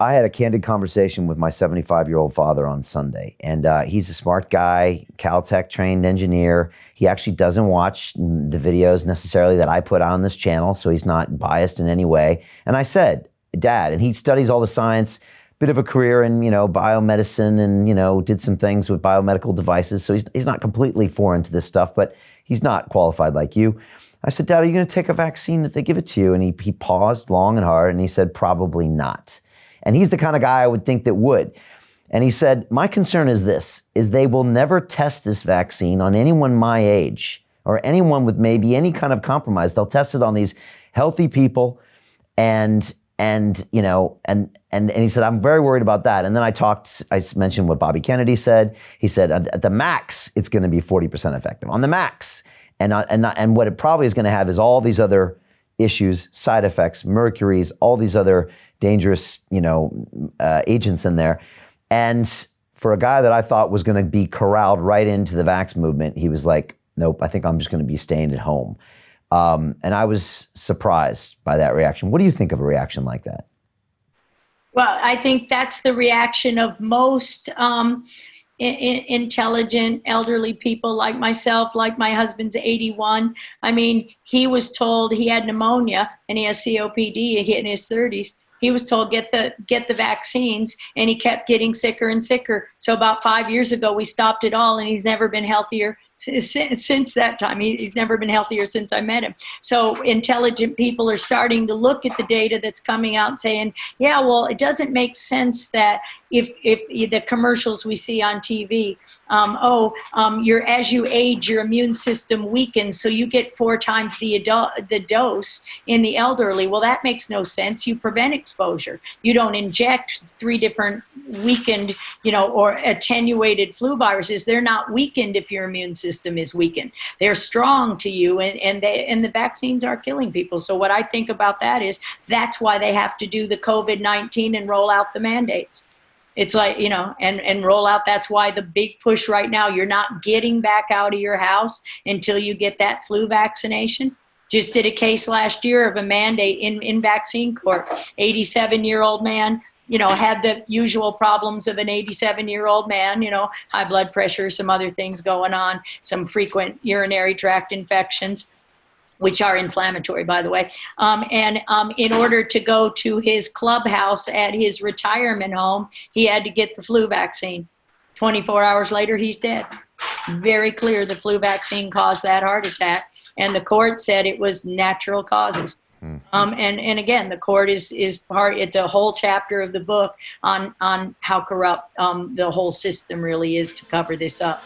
I had a candid conversation with my 75-year-old father on Sunday, and he's a smart guy, Caltech trained engineer. He actually doesn't watch the videos necessarily that I put out on this channel, so he's not biased in any way. And I said, Dad, and he studies all the science, bit of a career in, biomedicine and, did some things with biomedical devices. So he's not completely foreign to this stuff, but he's not qualified like you. I said, Dad, are you going to take a vaccine if they give it to you? And he paused long and hard, and he said, probably not. And he's the kind of guy I would think that would. And he said, my concern is this, is they will never test this vaccine on anyone my age or anyone with maybe any kind of compromise. They'll test it on these healthy people. And he said, I'm very worried about that. And then I mentioned what Bobby Kennedy said. He said, at the max, it's going to be 40% effective on the max. And what it probably is going to have is all these other issues, side effects, mercuries, all these other dangerous, agents in there. And for a guy that I thought was going to be corralled right into the vax movement, he was like, nope, I think I'm just going to be staying at home. And I was surprised by that reaction. What do you think of a reaction like that? Well, I think that's the reaction of most intelligent elderly people like myself, like my husband's 81. I mean, he was told he had pneumonia and he has COPD in his 30s. He was told get the vaccines, and he kept getting sicker and sicker. So about 5 years ago, we stopped it all, and he's never been healthier since that time. He's never been healthier since I met him. So intelligent people are starting to look at the data that's coming out saying, yeah, well, it doesn't make sense that if the commercials we see on TV, as you age, your immune system weakens, so you get 4 times the dose in the elderly. Well, that makes no sense. You prevent exposure. You don't inject 3 different weakened, or attenuated flu viruses. They're not weakened if your immune system is weakened. They're strong to you, and the vaccines are killing people. So what I think about that is that's why they have to do the COVID-19 and roll out the mandates. It's like, and roll out. That's why the big push right now, you're not getting back out of your house until you get that flu vaccination. Just did a case last year of a mandate in vaccine court. 87-year-old man, had the usual problems of an 87-year-old man, high blood pressure, some other things going on, some frequent urinary tract infections, which are inflammatory, by the way. In order to go to his clubhouse at his retirement home, he had to get the flu vaccine. 24 hours later, he's dead. Very clear the flu vaccine caused that heart attack. And the court said it was natural causes. And again, the court is part, it's a whole chapter of the book on how corrupt the whole system really is to cover this up.